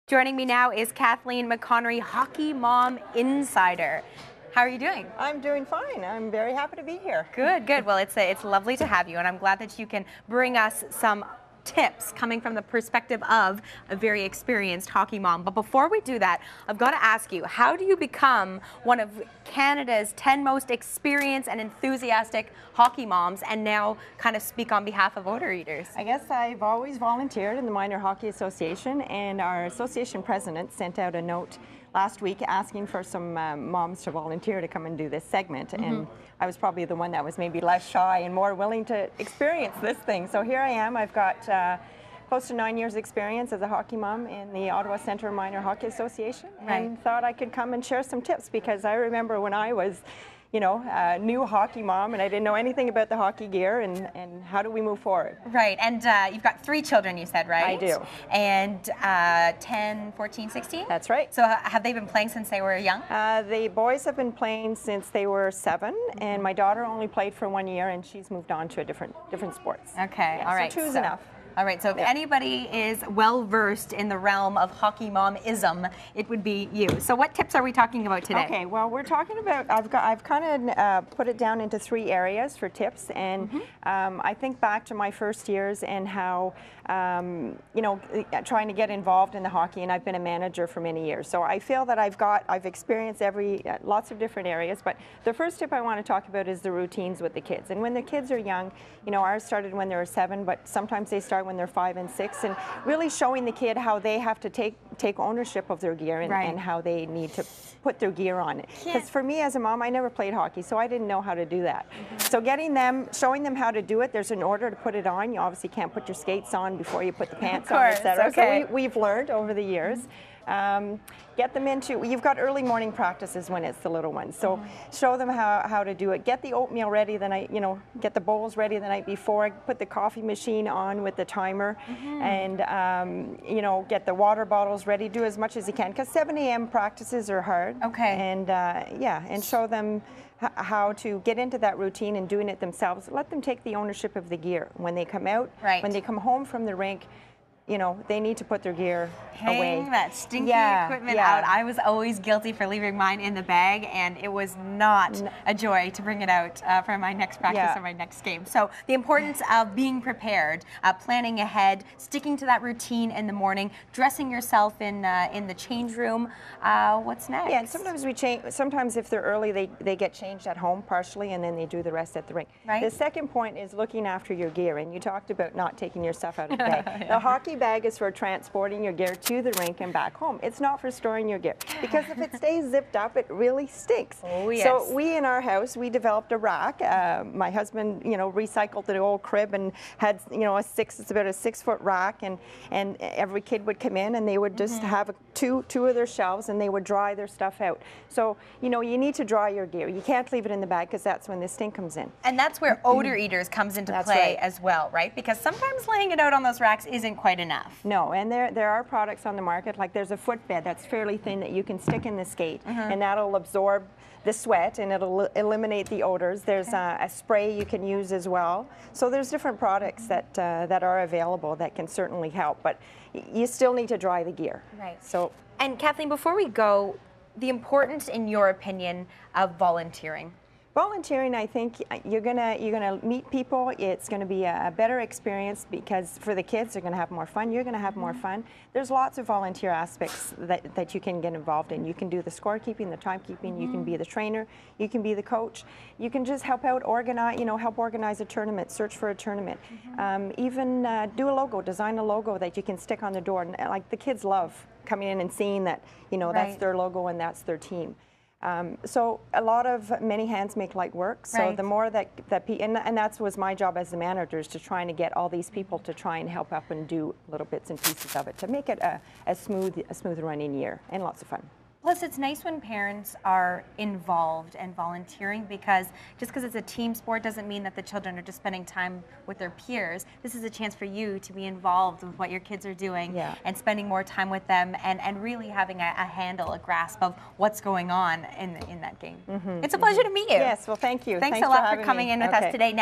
Joining me now is Kathleen McConnery, Hockey Mom Insider. How are you doing? I'm doing fine. I'm very happy to be here. Good, good. Well, it's lovely to have you, and I'm glad that you can bring us some tips coming from the perspective of a very experienced hockey mom. But before we do that, I've got to ask you, how do you become one of Canada's 10 most experienced and enthusiastic hockey moms and now kind of speak on behalf of odor eaters? I guess I've always volunteered in the Minor Hockey Association, and our association president sent out a note last week asking for some moms to volunteer to come and do this segment. And I was probably the one that was maybe less shy and more willing to experience this thing. So here I am. I've got close to 9 years experience as a hockey mom in the Ottawa Centre Minor Hockey Association, and thought I could come and share some tips, because I remember when I was, you know, a new hockey mom and I didn't know anything about the hockey gear, and how do we move forward. Right, and you've got 3 children, you said, right? I do. And 10, 14, 16? That's right. So have they been playing since they were young? The boys have been playing since they were 7, and my daughter only played for 1 year, and she's moved on to different sports. Okay, Yeah, all right. So 2's enough. All right, so if anybody is well versed in the realm of hockey mom-ism, it would be you. So what tips are we talking about today? Okay, well, we're talking about, I've kind of put it down into 3 areas for tips, and I think back to my first years and how, you know, trying to get involved in the hockey, and I've been a manager for many years. So I feel that I've experienced lots of different areas, but the first tip I want to talk about is the routines with the kids. And when the kids are young, you know, ours started when they were 7, but sometimes they start when they're 5 and 6, and really showing the kid how they have to take ownership of their gear, and how they need to put their gear on it. Because for me as a mom, I never played hockey, so I didn't know how to do that. So showing them how to do it, there's an order to put it on. You obviously can't put your skates on before you put the pants on, etc. Okay. So we've learned over the years. Get them into, you've got early morning practices when it's the little ones, so show them how to do it. Get the oatmeal ready the night, you know, get the bowls ready the night before, put the coffee machine on with the timer, and you know, get the water bottles ready. Do as much as you can, because 7 a.m. practices are hard. Okay. And yeah, and show them how to get into that routine and doing it themselves. Let them take the ownership of the gear when they come out. When they come home from the rink, you know, they need to put their gear away. Hang that stinky equipment out. I was always guilty for leaving mine in the bag, and it was not a joy to bring it out for my next practice or my next game. So the importance of being prepared, planning ahead, sticking to that routine in the morning, dressing yourself in the change room. What's next? Yeah, and sometimes we change. Sometimes if they're early, they get changed at home partially, and then they do the rest at the rink. The second point is looking after your gear, and you talked about not taking your stuff out of the bag. The hockey bag is for transporting your gear to the rink and back home. It's not for storing your gear, because if it stays zipped up, it really stinks. Oh, yes. So we in our house, we developed a rack. My husband, you know, recycled the old crib and had, you know, it's about a 6-foot rack, and every kid would come in and they would just have two of their shelves, and they would dry their stuff out. So, you know, you need to dry your gear. You can't leave it in the bag, because that's when the stink comes in. And that's where odor eaters comes into play as well, right? Because sometimes laying it out on those racks isn't quite enough. No, and there are products on the market, like there's a footbed that's fairly thin that you can stick in the skate, and that'll absorb the sweat and it'll eliminate the odors. There's a spray you can use as well. So there's different products that are available that can certainly help, but you still need to dry the gear. Right. So. And Kathleen, before we go, the importance, in your opinion, of volunteering. Volunteering, I think you're gonna meet people. It's gonna be a better experience, because for the kids, they're gonna have more fun. You're gonna have more fun. There's lots of volunteer aspects that you can get involved in. You can do the scorekeeping, the timekeeping. You can be the trainer. You can be the coach. You can just help out organize, help organize a tournament, search for a tournament. Even do a logo, design a logo that you can stick on the door. And, like, the kids love coming in and seeing that, that's their logo and that's their team. So many hands make light work. So the more and that was my job as the manager, is to trying to get all these people to try and help up and do little bits and pieces of it to make it a smooth running year, and lots of fun. Plus, it's nice when parents are involved and volunteering, because just because it's a team sport doesn't mean that the children are just spending time with their peers. This is a chance for you to be involved with what your kids are doing and spending more time with them, and really having a handle, a grasp of what's going on in that game. It's a pleasure to meet you. Yes, well, thank you. Thanks a lot for coming in with us today. Now,